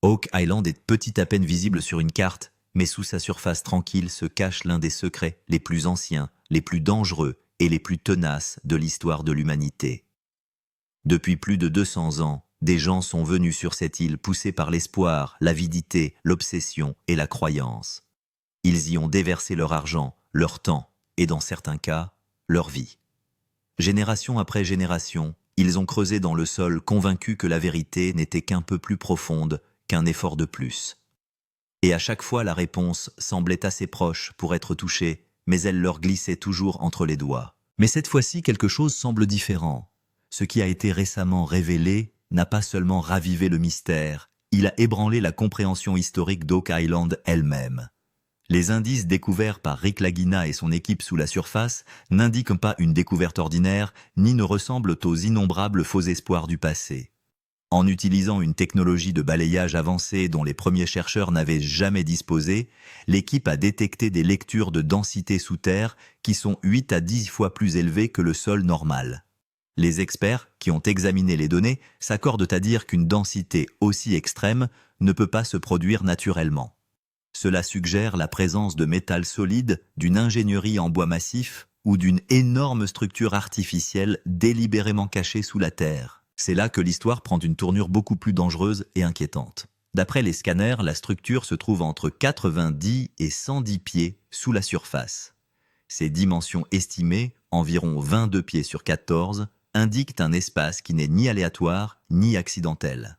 Oak Island est petit à peine visible sur une carte, mais sous sa surface tranquille se cache l'un des secrets les plus anciens, les plus dangereux et les plus tenaces de l'histoire de l'humanité. Depuis plus de 200 ans, des gens sont venus sur cette île poussés par l'espoir, l'avidité, l'obsession et la croyance. Ils y ont déversé leur argent, leur temps et, dans certains cas, leur vie. Génération après génération, ils ont creusé dans le sol convaincus que la vérité n'était qu'un peu plus profonde, qu'un effort de plus. Et à chaque fois la réponse semblait assez proche pour être touchée, mais elle leur glissait toujours entre les doigts. Mais cette fois-ci, quelque chose semble différent. Ce qui a été récemment révélé n'a pas seulement ravivé le mystère, il a ébranlé la compréhension historique d'Oak Island elle-même. Les indices découverts par Rick Lagina et son équipe sous la surface n'indiquent pas une découverte ordinaire, ni ne ressemblent aux innombrables faux espoirs du passé. En utilisant une technologie de balayage avancée dont les premiers chercheurs n'avaient jamais disposé, l'équipe a détecté des lectures de densité sous terre qui sont 8 à 10 fois plus élevées que le sol normal. Les experts qui ont examiné les données s'accordent à dire qu'une densité aussi extrême ne peut pas se produire naturellement. Cela suggère la présence de métal solide, d'une ingénierie en bois massif ou d'une énorme structure artificielle délibérément cachée sous la terre. C'est là que l'histoire prend une tournure beaucoup plus dangereuse et inquiétante. D'après les scanners, la structure se trouve entre 90 et 110 pieds sous la surface. Ses dimensions estimées, environ 22 pieds sur 14, indiquent un espace qui n'est ni aléatoire ni accidentel.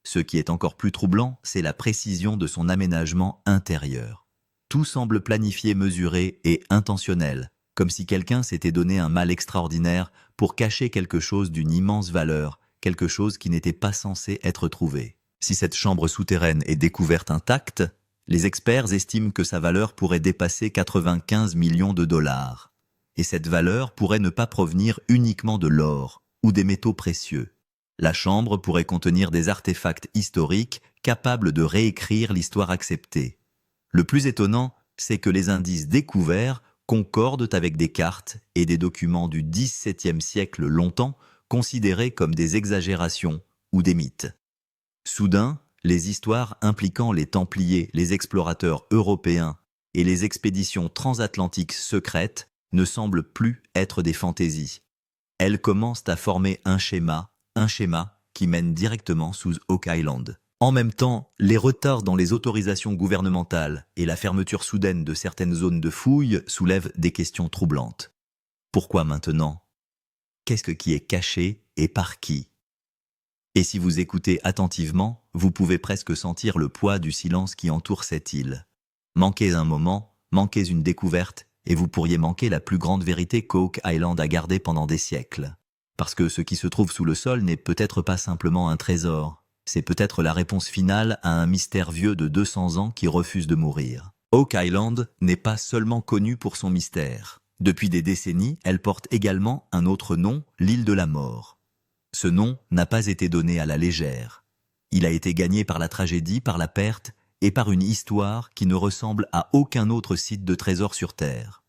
Ce qui est encore plus troublant, c'est la précision de son aménagement intérieur. Tout semble planifié, mesuré et intentionnel, comme si quelqu'un s'était donné un mal extraordinaire pour cacher quelque chose d'une immense valeur, quelque chose qui n'était pas censé être trouvé. Si cette chambre souterraine est découverte intacte, les experts estiment que sa valeur pourrait dépasser 95 millions de dollars. Et cette valeur pourrait ne pas provenir uniquement de l'or ou des métaux précieux. La chambre pourrait contenir des artefacts historiques capables de réécrire l'histoire acceptée. Le plus étonnant, c'est que les indices découverts concordent avec des cartes et des documents du XVIIe siècle longtemps considérés comme des exagérations ou des mythes. Soudain, les histoires impliquant les Templiers, les explorateurs européens et les expéditions transatlantiques secrètes ne semblent plus être des fantaisies. Elles commencent à former un schéma qui mène directement sous Oak Island. En même temps, les retards dans les autorisations gouvernementales et la fermeture soudaine de certaines zones de fouilles soulèvent des questions troublantes. Pourquoi maintenant? Qu'est-ce qui est caché et par qui? Et si vous écoutez attentivement, vous pouvez presque sentir le poids du silence qui entoure cette île. Manquez un moment, manquez une découverte, et vous pourriez manquer la plus grande vérité qu'Oak Island a gardée pendant des siècles. Parce que ce qui se trouve sous le sol n'est peut-être pas simplement un trésor, c'est peut-être la réponse finale à un mystère vieux de 200 ans qui refuse de mourir. Oak Island n'est pas seulement connue pour son mystère. Depuis des décennies, elle porte également un autre nom, l'île de la mort. Ce nom n'a pas été donné à la légère. Il a été gagné par la tragédie, par la perte et par une histoire qui ne ressemble à aucun autre site de trésor sur Terre.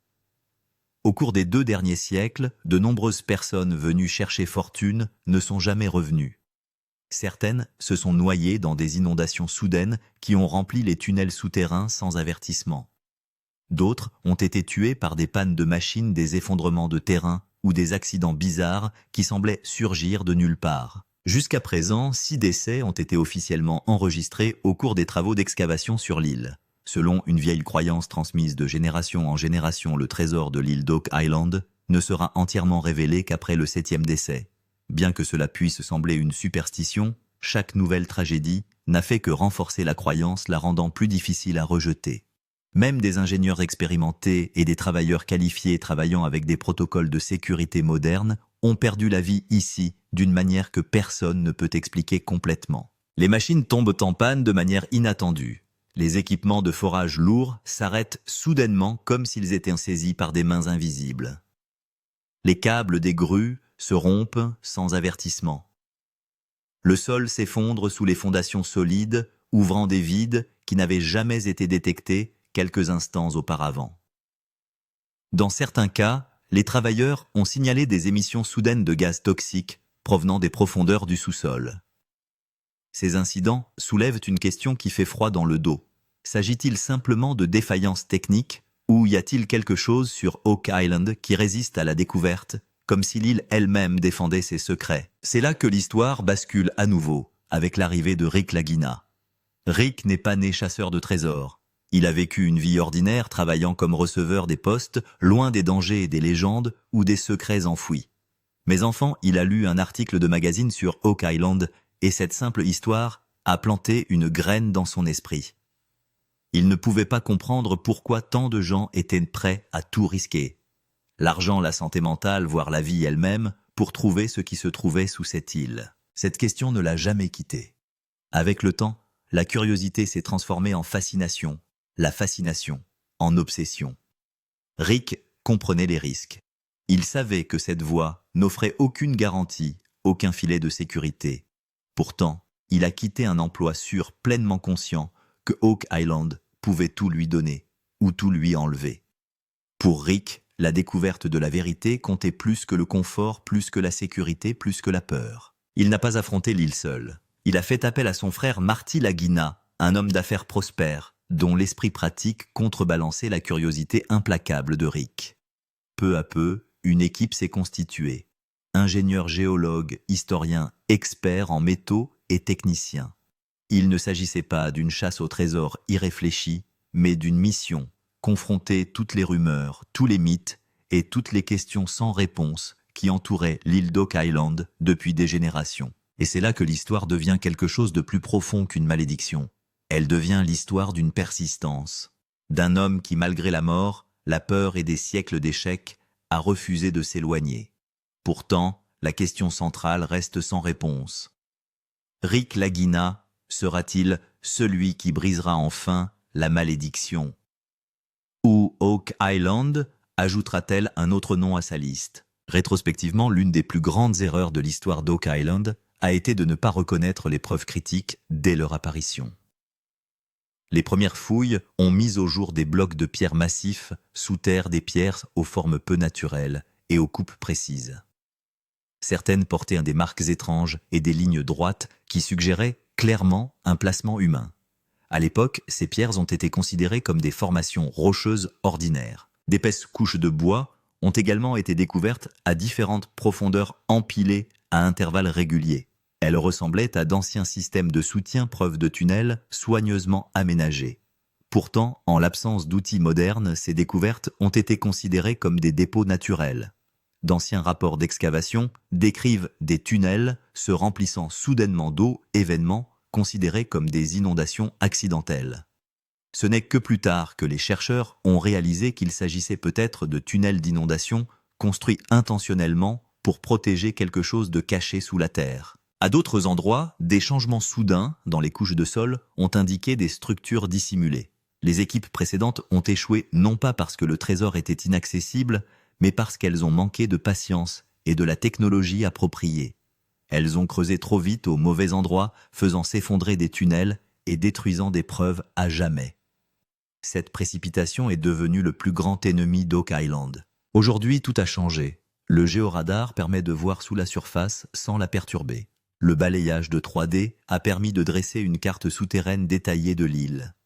Au cours des 2 derniers siècles, de nombreuses personnes venues chercher fortune ne sont jamais revenues. Certaines se sont noyées dans des inondations soudaines qui ont rempli les tunnels souterrains sans avertissement. D'autres ont été tuées par des pannes de machines, des effondrements de terrain ou des accidents bizarres qui semblaient surgir de nulle part. Jusqu'à présent, 6 décès ont été officiellement enregistrés au cours des travaux d'excavation sur l'île. Selon une vieille croyance transmise de génération en génération, le trésor de l'île d'Oak Island ne sera entièrement révélé qu'après le 7e décès. Bien que cela puisse sembler une superstition, chaque nouvelle tragédie n'a fait que renforcer la croyance, la rendant plus difficile à rejeter. Même des ingénieurs expérimentés et des travailleurs qualifiés travaillant avec des protocoles de sécurité modernes ont perdu la vie ici d'une manière que personne ne peut expliquer complètement. Les machines tombent en panne de manière inattendue. Les équipements de forage lourds s'arrêtent soudainement comme s'ils étaient saisis par des mains invisibles. Les câbles des grues se rompent sans avertissement. Le sol s'effondre sous les fondations solides, ouvrant des vides qui n'avaient jamais été détectés quelques instants auparavant. Dans certains cas, les travailleurs ont signalé des émissions soudaines de gaz toxiques provenant des profondeurs du sous-sol. Ces incidents soulèvent une question qui fait froid dans le dos. S'agit-il simplement de défaillances techniques ou y a-t-il quelque chose sur Oak Island qui résiste à la découverte, comme si l'île elle-même défendait ses secrets? C'est là que l'histoire bascule à nouveau, avec l'arrivée de Rick Lagina. Rick n'est pas né chasseur de trésors. Il a vécu une vie ordinaire travaillant comme receveur des postes, loin des dangers et des légendes ou des secrets enfouis. Mais enfant, il a lu un article de magazine sur Oak Island et cette simple histoire a planté une graine dans son esprit. Il ne pouvait pas comprendre pourquoi tant de gens étaient prêts à tout risquer. L'argent, la santé mentale, voire la vie elle-même, pour trouver ce qui se trouvait sous cette île. Cette question ne l'a jamais quitté. Avec le temps, la curiosité s'est transformée en fascination, la fascination en obsession. Rick comprenait les risques. Il savait que cette voie n'offrait aucune garantie, aucun filet de sécurité. Pourtant, il a quitté un emploi sûr, pleinement conscient que Oak Island pouvait tout lui donner ou tout lui enlever. Pour Rick, la découverte de la vérité comptait plus que le confort, plus que la sécurité, plus que la peur. Il n'a pas affronté l'île seul. Il a fait appel à son frère Marty Lagina, un homme d'affaires prospère, dont l'esprit pratique contrebalançait la curiosité implacable de Rick. Peu à peu, une équipe s'est constituée. Ingénieurs géologues, historiens, experts en métaux et techniciens. Il ne s'agissait pas d'une chasse au trésor irréfléchie, mais d'une mission, confronter toutes les rumeurs, tous les mythes et toutes les questions sans réponse qui entouraient l'île d'Oak Island depuis des générations. Et c'est là que l'histoire devient quelque chose de plus profond qu'une malédiction. Elle devient l'histoire d'une persistance, d'un homme qui, malgré la mort, la peur et des siècles d'échecs, a refusé de s'éloigner. Pourtant, la question centrale reste sans réponse. Rick Lagina sera-t-il celui qui brisera enfin la malédiction? Ou Oak Island ajoutera-t-elle un autre nom à sa liste? Rétrospectivement, l'une des plus grandes erreurs de l'histoire d'Oak Island a été de ne pas reconnaître les preuves critiques dès leur apparition. Les premières fouilles ont mis au jour des blocs de pierre massifs sous terre, des pierres aux formes peu naturelles et aux coupes précises. Certaines portaient des marques étranges et des lignes droites qui suggéraient clairement un placement humain. À l'époque, ces pierres ont été considérées comme des formations rocheuses ordinaires. D'épaisses couches de bois ont également été découvertes à différentes profondeurs empilées à intervalles réguliers. Elles ressemblaient à d'anciens systèmes de soutien, preuve de tunnels soigneusement aménagés. Pourtant, en l'absence d'outils modernes, ces découvertes ont été considérées comme des dépôts naturels. D'anciens rapports d'excavation décrivent des tunnels se remplissant soudainement d'eau, événements considérés comme des inondations accidentelles. Ce n'est que plus tard que les chercheurs ont réalisé qu'il s'agissait peut-être de tunnels d'inondation construits intentionnellement pour protéger quelque chose de caché sous la terre. À d'autres endroits, des changements soudains dans les couches de sol ont indiqué des structures dissimulées. Les équipes précédentes ont échoué non pas parce que le trésor était inaccessible, mais parce qu'elles ont manqué de patience et de la technologie appropriée. Elles ont creusé trop vite au mauvais endroit, faisant s'effondrer des tunnels et détruisant des preuves à jamais. Cette précipitation est devenue le plus grand ennemi d'Oak Island. Aujourd'hui, tout a changé. Le géoradar permet de voir sous la surface sans la perturber. Le balayage de 3D a permis de dresser une carte souterraine détaillée de l'île.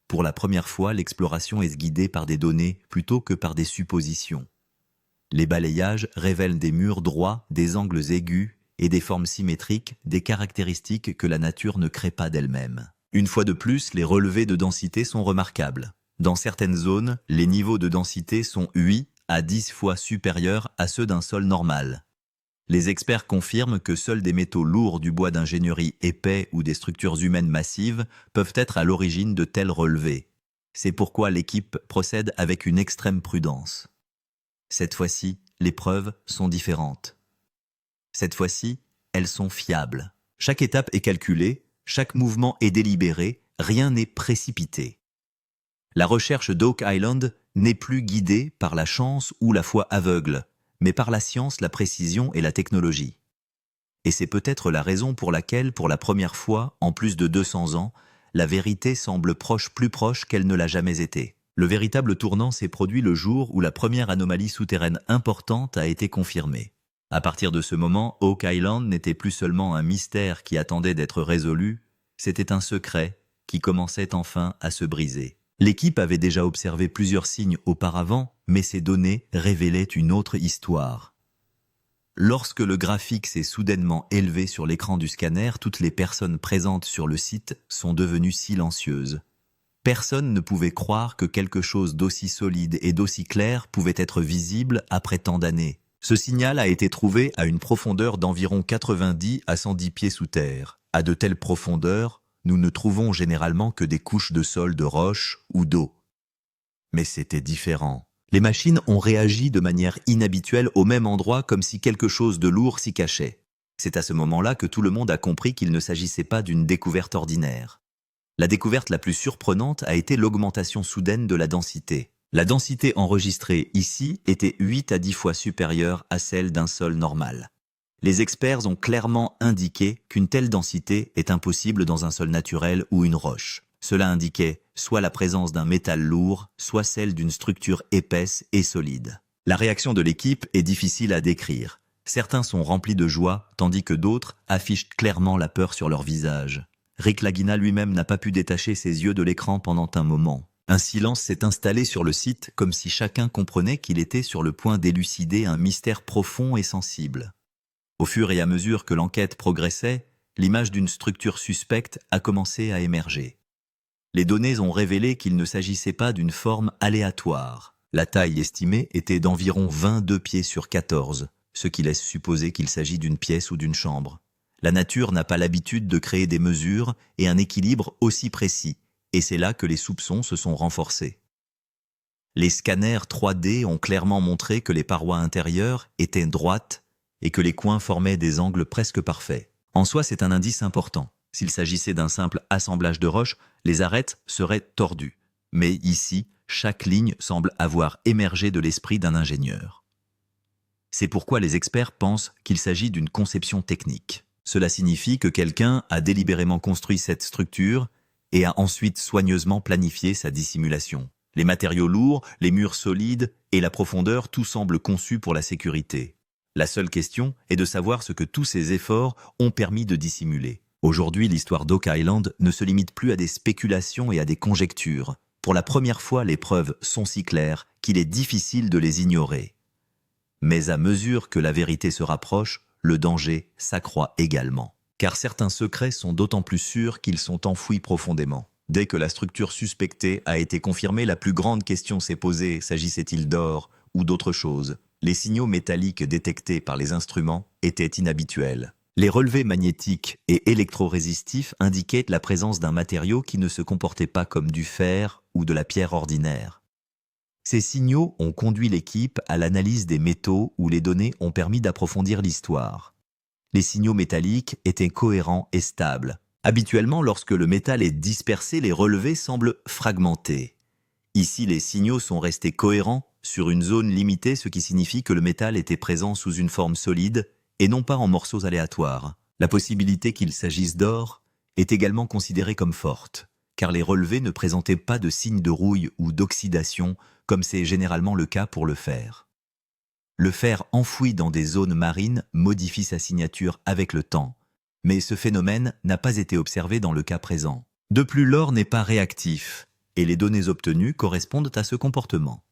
Pour la première fois, l'exploration est guidée par des données plutôt que par des suppositions. Les balayages révèlent des murs droits, des angles aigus et des formes symétriques, des caractéristiques que la nature ne crée pas d'elle-même. Une fois de plus, les relevés de densité sont remarquables. Dans certaines zones, les niveaux de densité sont 8 à 10 fois supérieurs à ceux d'un sol normal. Les experts confirment que seuls des métaux lourds, du bois d'ingénierie épais ou des structures humaines massives peuvent être à l'origine de tels relevés. C'est pourquoi l'équipe procède avec une extrême prudence. Cette fois-ci, les preuves sont différentes. Cette fois-ci, elles sont fiables. Chaque étape est calculée, chaque mouvement est délibéré, rien n'est précipité. La recherche d'Oak Island n'est plus guidée par la chance ou la foi aveugle, mais par la science, la précision et la technologie. Et c'est peut-être la raison pour laquelle, pour la première fois, en plus de 200 ans, la vérité semble plus proche qu'elle ne l'a jamais été. Le véritable tournant s'est produit le jour où la première anomalie souterraine importante a été confirmée. À partir de ce moment, Oak Island n'était plus seulement un mystère qui attendait d'être résolu, c'était un secret qui commençait enfin à se briser. L'équipe avait déjà observé plusieurs signes auparavant, mais ces données révélaient une autre histoire. Lorsque le graphique s'est soudainement élevé sur l'écran du scanner, toutes les personnes présentes sur le site sont devenues silencieuses. Personne ne pouvait croire que quelque chose d'aussi solide et d'aussi clair pouvait être visible après tant d'années. Ce signal a été trouvé à une profondeur d'environ 90 à 110 pieds sous terre. À de telles profondeurs, nous ne trouvons généralement que des couches de sol de roche ou d'eau. Mais c'était différent. Les machines ont réagi de manière inhabituelle au même endroit comme si quelque chose de lourd s'y cachait. C'est à ce moment-là que tout le monde a compris qu'il ne s'agissait pas d'une découverte ordinaire. La découverte la plus surprenante a été l'augmentation soudaine de la densité. La densité enregistrée ici était 8 à 10 fois supérieure à celle d'un sol normal. Les experts ont clairement indiqué qu'une telle densité est impossible dans un sol naturel ou une roche. Cela indiquait soit la présence d'un métal lourd, soit celle d'une structure épaisse et solide. La réaction de l'équipe est difficile à décrire. Certains sont remplis de joie, tandis que d'autres affichent clairement la peur sur leur visage. Rick Lagina lui-même n'a pas pu détacher ses yeux de l'écran pendant un moment. Un silence s'est installé sur le site, comme si chacun comprenait qu'il était sur le point d'élucider un mystère profond et sensible. Au fur et à mesure que l'enquête progressait, l'image d'une structure suspecte a commencé à émerger. Les données ont révélé qu'il ne s'agissait pas d'une forme aléatoire. La taille estimée était d'environ 22 pieds sur 14, ce qui laisse supposer qu'il s'agit d'une pièce ou d'une chambre. La nature n'a pas l'habitude de créer des mesures et un équilibre aussi précis, et c'est là que les soupçons se sont renforcés. Les scanners 3D ont clairement montré que les parois intérieures étaient droites et que les coins formaient des angles presque parfaits. En soi, c'est un indice important. S'il s'agissait d'un simple assemblage de roches, les arêtes seraient tordues. Mais ici, chaque ligne semble avoir émergé de l'esprit d'un ingénieur. C'est pourquoi les experts pensent qu'il s'agit d'une conception technique. Cela signifie que quelqu'un a délibérément construit cette structure et a ensuite soigneusement planifié sa dissimulation. Les matériaux lourds, les murs solides et la profondeur, tout semble conçu pour la sécurité. La seule question est de savoir ce que tous ces efforts ont permis de dissimuler. Aujourd'hui, l'histoire d'Oak Island ne se limite plus à des spéculations et à des conjectures. Pour la première fois, les preuves sont si claires qu'il est difficile de les ignorer. Mais à mesure que la vérité se rapproche, le danger s'accroît également. Car certains secrets sont d'autant plus sûrs qu'ils sont enfouis profondément. Dès que la structure suspectée a été confirmée, la plus grande question s'est posée, s'agissait-il d'or ou d'autre chose? Les signaux métalliques détectés par les instruments étaient inhabituels. Les relevés magnétiques et électrorésistifs indiquaient la présence d'un matériau qui ne se comportait pas comme du fer ou de la pierre ordinaire. Ces signaux ont conduit l'équipe à l'analyse des métaux où les données ont permis d'approfondir l'histoire. Les signaux métalliques étaient cohérents et stables. Habituellement, lorsque le métal est dispersé, les relevés semblent fragmentés. Ici, les signaux sont restés cohérents sur une zone limitée, ce qui signifie que le métal était présent sous une forme solide et non pas en morceaux aléatoires. La possibilité qu'il s'agisse d'or est également considérée comme forte, car les relevés ne présentaient pas de signes de rouille ou d'oxydation, comme c'est généralement le cas pour le fer. Le fer enfoui dans des zones marines modifie sa signature avec le temps, mais ce phénomène n'a pas été observé dans le cas présent. De plus, l'or n'est pas réactif, et les données obtenues correspondent à ce comportement.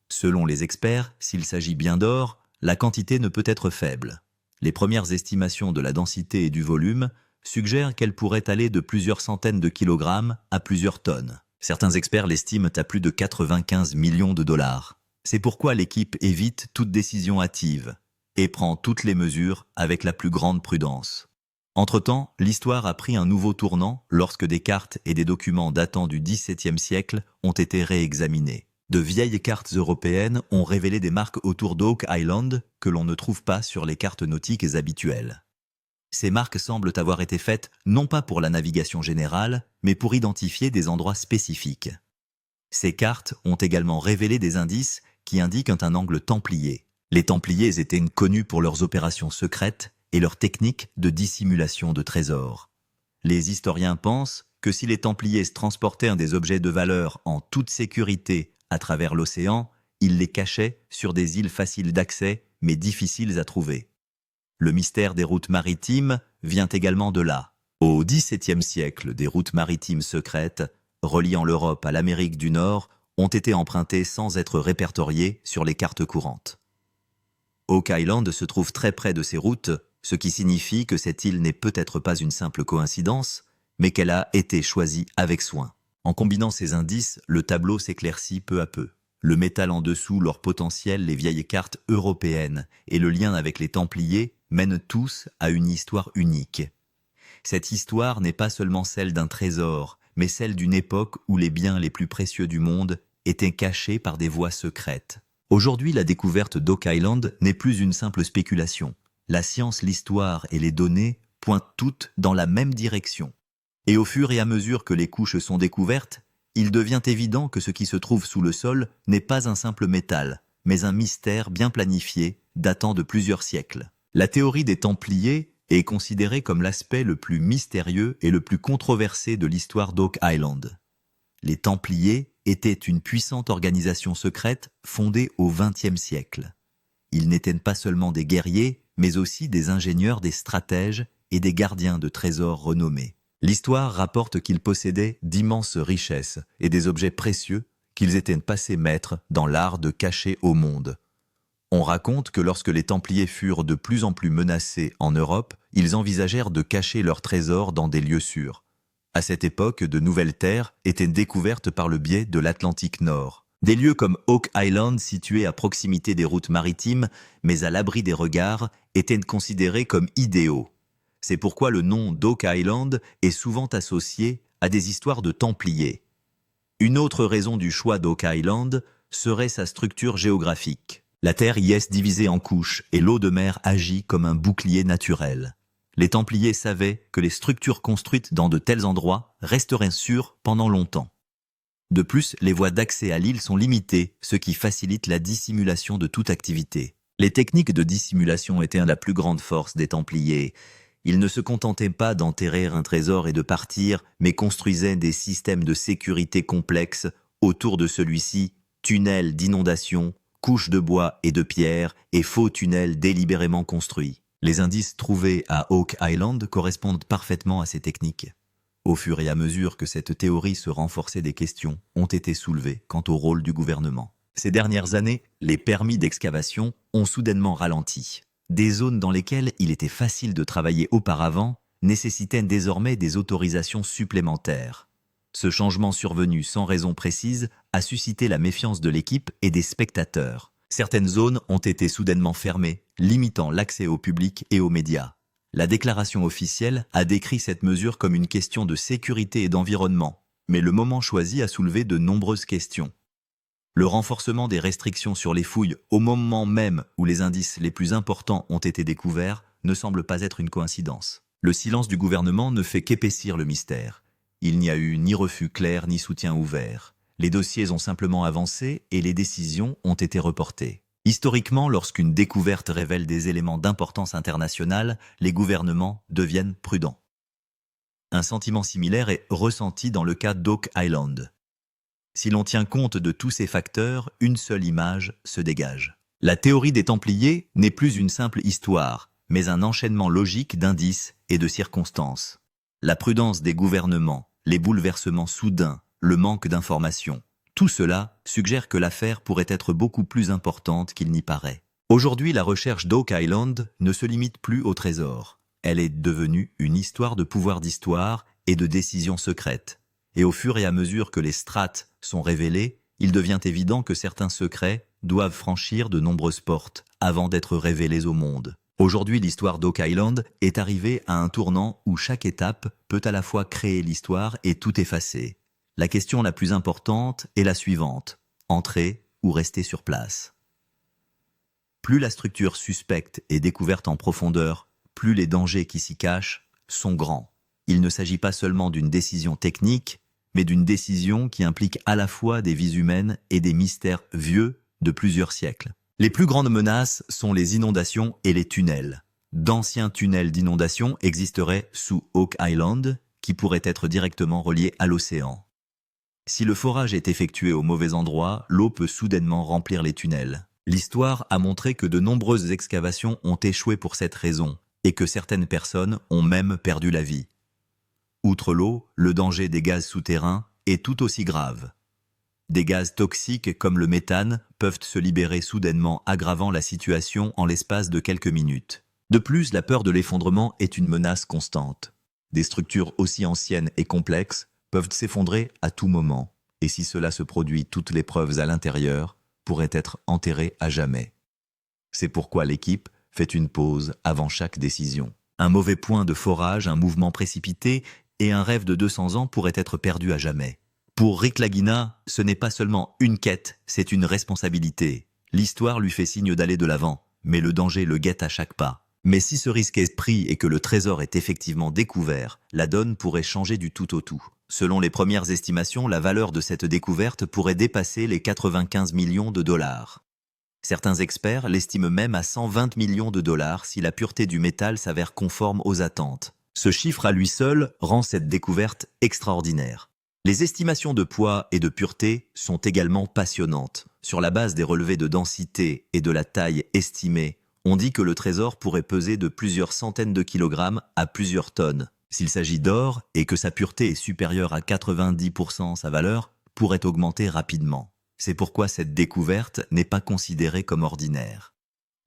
Selon les experts, s'il s'agit bien d'or, la quantité ne peut être faible. Les premières estimations de la densité et du volume suggèrent qu'elle pourrait aller de plusieurs centaines de kilogrammes à plusieurs tonnes. Certains experts l'estiment à plus de 95 millions de dollars. C'est pourquoi l'équipe évite toute décision hâtive et prend toutes les mesures avec la plus grande prudence. Entre-temps, l'histoire a pris un nouveau tournant lorsque des cartes et des documents datant du XVIIe siècle ont été réexaminés. De vieilles cartes européennes ont révélé des marques autour d'Oak Island que l'on ne trouve pas sur les cartes nautiques habituelles. Ces marques semblent avoir été faites non pas pour la navigation générale, mais pour identifier des endroits spécifiques. Ces cartes ont également révélé des indices qui indiquent un angle templier. Les Templiers étaient connus pour leurs opérations secrètes et leurs techniques de dissimulation de trésors. Les historiens pensent que si les Templiers transportaient des objets de valeur en toute sécurité à travers l'océan, ils les cachaient sur des îles faciles d'accès mais difficiles à trouver. Le mystère des routes maritimes vient également de là. Au XVIIe siècle, des routes maritimes secrètes, reliant l'Europe à l'Amérique du Nord, ont été empruntées sans être répertoriées sur les cartes courantes. Oak Island se trouve très près de ces routes, ce qui signifie que cette île n'est peut-être pas une simple coïncidence, mais qu'elle a été choisie avec soin. En combinant ces indices, le tableau s'éclaircit peu à peu. Le métal en dessous, leur potentiel, les vieilles cartes européennes et le lien avec les Templiers mènent tous à une histoire unique. Cette histoire n'est pas seulement celle d'un trésor, mais celle d'une époque où les biens les plus précieux du monde étaient cachés par des voies secrètes. Aujourd'hui, la découverte d'Oak Island n'est plus une simple spéculation. La science, l'histoire et les données pointent toutes dans la même direction. Et au fur et à mesure que les couches sont découvertes, il devient évident que ce qui se trouve sous le sol n'est pas un simple métal, mais un mystère bien planifié, datant de plusieurs siècles. La théorie des Templiers est considérée comme l'aspect le plus mystérieux et le plus controversé de l'histoire d'Oak Island. Les Templiers étaient une puissante organisation secrète fondée au XXe siècle. Ils n'étaient pas seulement des guerriers, mais aussi des ingénieurs, des stratèges et des gardiens de trésors renommés. L'histoire rapporte qu'ils possédaient d'immenses richesses et des objets précieux qu'ils étaient passés maîtres dans l'art de cacher au monde. On raconte que lorsque les Templiers furent de plus en plus menacés en Europe, ils envisagèrent de cacher leurs trésors dans des lieux sûrs. À cette époque, de nouvelles terres étaient découvertes par le biais de l'Atlantique Nord. Des lieux comme Oak Island, situés à proximité des routes maritimes, mais à l'abri des regards, étaient considérés comme idéaux. C'est pourquoi le nom d'Oak Island est souvent associé à des histoires de Templiers. Une autre raison du choix d'Oak Island serait sa structure géographique. La terre y est divisée en couches et l'eau de mer agit comme un bouclier naturel. Les Templiers savaient que les structures construites dans de tels endroits resteraient sûres pendant longtemps. De plus, les voies d'accès à l'île sont limitées, ce qui facilite la dissimulation de toute activité. Les techniques de dissimulation étaient la plus grande force des Templiers. Ils ne se contentaient pas d'enterrer un trésor et de partir, mais construisaient des systèmes de sécurité complexes autour de celui-ci, tunnels d'inondation, couches de bois et de pierre et faux tunnels délibérément construits. Les indices trouvés à Oak Island correspondent parfaitement à ces techniques. Au fur et à mesure que cette théorie se renforçait, des questions ont été soulevées quant au rôle du gouvernement. Ces dernières années, les permis d'excavation ont soudainement ralenti. Des zones dans lesquelles il était facile de travailler auparavant nécessitaient désormais des autorisations supplémentaires. Ce changement survenu sans raison précise a suscité la méfiance de l'équipe et des spectateurs. Certaines zones ont été soudainement fermées, limitant l'accès au public et aux médias. La déclaration officielle a décrit cette mesure comme une question de sécurité et d'environnement, mais le moment choisi a soulevé de nombreuses questions. Le renforcement des restrictions sur les fouilles au moment même où les indices les plus importants ont été découverts ne semble pas être une coïncidence. Le silence du gouvernement ne fait qu'épaissir le mystère. Il n'y a eu ni refus clair ni soutien ouvert. Les dossiers ont simplement avancé et les décisions ont été reportées. Historiquement, lorsqu'une découverte révèle des éléments d'importance internationale, les gouvernements deviennent prudents. Un sentiment similaire est ressenti dans le cas d'Oak Island. Si l'on tient compte de tous ces facteurs, une seule image se dégage. La théorie des Templiers n'est plus une simple histoire, mais un enchaînement logique d'indices et de circonstances. La prudence des gouvernements, les bouleversements soudains, le manque d'informations, tout cela suggère que l'affaire pourrait être beaucoup plus importante qu'il n'y paraît. Aujourd'hui, la recherche d'Oak Island ne se limite plus au trésor. Elle est devenue une histoire de pouvoir d'histoire et de décisions secrètes. Et au fur et à mesure que les strates sont révélées, il devient évident que certains secrets doivent franchir de nombreuses portes avant d'être révélés au monde. Aujourd'hui, l'histoire d'Oak Island est arrivée à un tournant où chaque étape peut à la fois créer l'histoire et tout effacer. La question la plus importante est la suivante: entrer ou rester sur place. Plus la structure suspecte est découverte en profondeur, plus les dangers qui s'y cachent sont grands. Il ne s'agit pas seulement d'une décision technique, mais d'une décision qui implique à la fois des vies humaines et des mystères vieux de plusieurs siècles. Les plus grandes menaces sont les inondations et les tunnels. D'anciens tunnels d'inondation existeraient sous Oak Island, qui pourraient être directement reliés à l'océan. Si le forage est effectué au mauvais endroit, l'eau peut soudainement remplir les tunnels. L'histoire a montré que de nombreuses excavations ont échoué pour cette raison, et que certaines personnes ont même perdu la vie. Outre l'eau, le danger des gaz souterrains est tout aussi grave. Des gaz toxiques comme le méthane peuvent se libérer soudainement, aggravant la situation en l'espace de quelques minutes. De plus, la peur de l'effondrement est une menace constante. Des structures aussi anciennes et complexes peuvent s'effondrer à tout moment, et si cela se produit, toutes les preuves à l'intérieur pourraient être enterrées à jamais. C'est pourquoi l'équipe fait une pause avant chaque décision. Un mauvais point de forage, un mouvement précipité et un rêve de 200 ans pourraient être perdus à jamais. Pour Rick Lagina, ce n'est pas seulement une quête, c'est une responsabilité. L'histoire lui fait signe d'aller de l'avant, mais le danger le guette à chaque pas. Mais si ce risque est pris et que le trésor est effectivement découvert, la donne pourrait changer du tout au tout. Selon les premières estimations, la valeur de cette découverte pourrait dépasser les 95 millions de dollars. Certains experts l'estiment même à 120 millions de dollars si la pureté du métal s'avère conforme aux attentes. Ce chiffre à lui seul rend cette découverte extraordinaire. Les estimations de poids et de pureté sont également passionnantes. Sur la base des relevés de densité et de la taille estimée, on dit que le trésor pourrait peser de plusieurs centaines de kilogrammes à plusieurs tonnes. S'il s'agit d'or et que sa pureté est supérieure à 90%, sa valeur pourrait augmenter rapidement. C'est pourquoi cette découverte n'est pas considérée comme ordinaire.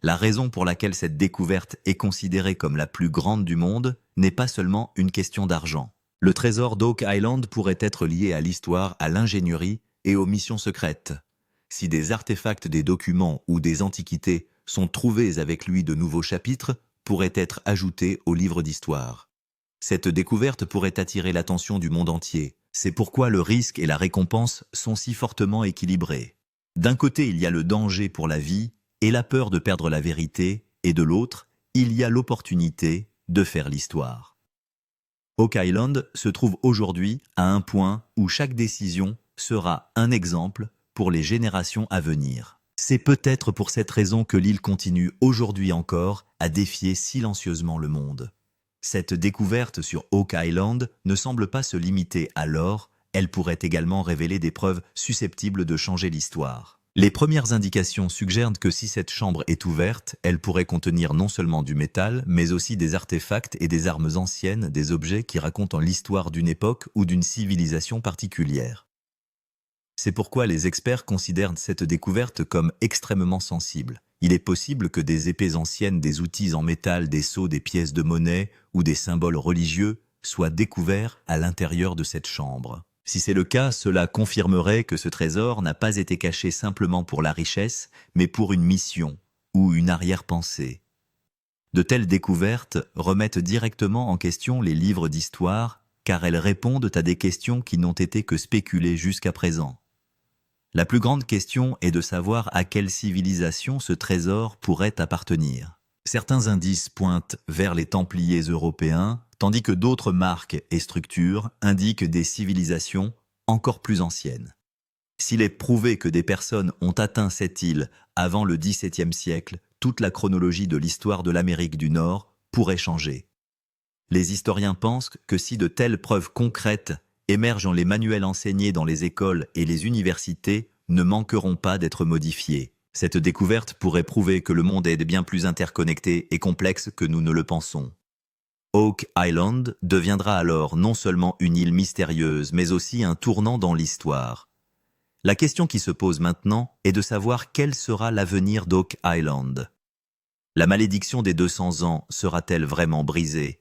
La raison pour laquelle cette découverte est considérée comme la plus grande du monde n'est pas seulement une question d'argent. Le trésor d'Oak Island pourrait être lié à l'histoire, à l'ingénierie et aux missions secrètes. Si des artefacts, des documents ou des antiquités sont trouvés avec lui, de nouveaux chapitres pourraient être ajoutés au livre d'histoire. Cette découverte pourrait attirer l'attention du monde entier. C'est pourquoi le risque et la récompense sont si fortement équilibrés. D'un côté, il y a le danger pour la vie et la peur de perdre la vérité, et de l'autre, il y a l'opportunité de faire l'histoire. Oak Island se trouve aujourd'hui à un point où chaque décision sera un exemple pour les générations à venir. C'est peut-être pour cette raison que l'île continue aujourd'hui encore à défier silencieusement le monde. Cette découverte sur Oak Island ne semble pas se limiter à l'or, elle pourrait également révéler des preuves susceptibles de changer l'histoire. Les premières indications suggèrent que si cette chambre est ouverte, elle pourrait contenir non seulement du métal, mais aussi des artefacts et des armes anciennes, des objets qui racontent l'histoire d'une époque ou d'une civilisation particulière. C'est pourquoi les experts considèrent cette découverte comme extrêmement sensible. Il est possible que des épées anciennes, des outils en métal, des sceaux, des pièces de monnaie ou des symboles religieux soient découverts à l'intérieur de cette chambre. Si c'est le cas, cela confirmerait que ce trésor n'a pas été caché simplement pour la richesse, mais pour une mission ou une arrière-pensée. De telles découvertes remettent directement en question les livres d'histoire, car elles répondent à des questions qui n'ont été que spéculées jusqu'à présent. La plus grande question est de savoir à quelle civilisation ce trésor pourrait appartenir. Certains indices pointent vers les Templiers européens, tandis que d'autres marques et structures indiquent des civilisations encore plus anciennes. S'il est prouvé que des personnes ont atteint cette île avant le XVIIe siècle, toute la chronologie de l'histoire de l'Amérique du Nord pourrait changer. Les historiens pensent que si de telles preuves concrètes émergent dans les manuels enseignés dans les écoles et les universités, ne manqueront pas d'être modifiés. Cette découverte pourrait prouver que le monde est bien plus interconnecté et complexe que nous ne le pensons. Oak Island deviendra alors non seulement une île mystérieuse, mais aussi un tournant dans l'histoire. La question qui se pose maintenant est de savoir quel sera l'avenir d'Oak Island. La malédiction des 200 ans sera-t-elle vraiment brisée?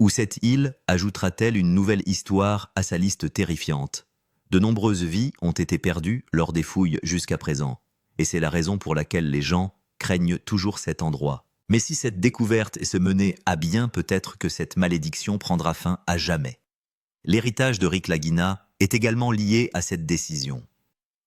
Ou cette île ajoutera-t-elle une nouvelle histoire à sa liste terrifiante? De nombreuses vies ont été perdues lors des fouilles jusqu'à présent, et c'est la raison pour laquelle les gens craignent toujours cet endroit. Mais si cette découverte se menait à bien, peut-être que cette malédiction prendra fin à jamais. L'héritage de Rick Lagina est également lié à cette décision.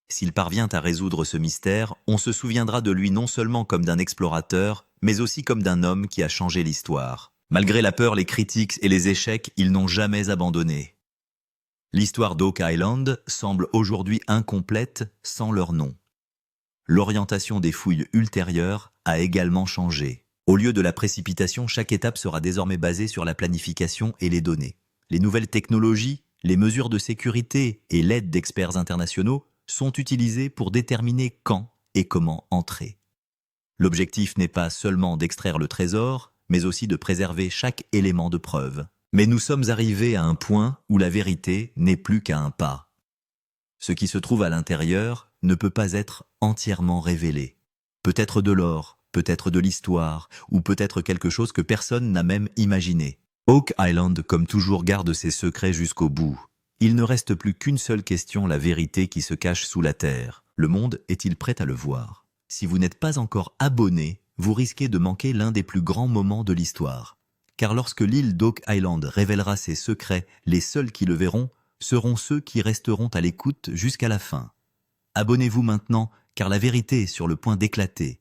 S'il parvient à résoudre ce mystère, on se souviendra de lui non seulement comme d'un explorateur, mais aussi comme d'un homme qui a changé l'histoire. Malgré la peur, les critiques et les échecs, ils n'ont jamais abandonné. L'histoire d'Oak Island semble aujourd'hui incomplète sans leur nom. L'orientation des fouilles ultérieures a également changé. Au lieu de la précipitation, chaque étape sera désormais basée sur la planification et les données. Les nouvelles technologies, les mesures de sécurité et l'aide d'experts internationaux sont utilisées pour déterminer quand et comment entrer. L'objectif n'est pas seulement d'extraire le trésor, mais aussi de préserver chaque élément de preuve. Mais nous sommes arrivés à un point où la vérité n'est plus qu'à un pas. Ce qui se trouve à l'intérieur ne peut pas être entièrement révélé. Peut-être de l'or, peut-être de l'histoire, ou peut-être quelque chose que personne n'a même imaginé. Oak Island, comme toujours, garde ses secrets jusqu'au bout. Il ne reste plus qu'une seule question, la vérité qui se cache sous la terre. Le monde est-il prêt à le voir? Si vous n'êtes pas encore abonné, vous risquez de manquer l'un des plus grands moments de l'histoire. Car lorsque l'île d'Oak Island révélera ses secrets, les seuls qui le verront seront ceux qui resteront à l'écoute jusqu'à la fin. Abonnez-vous maintenant, car la vérité est sur le point d'éclater.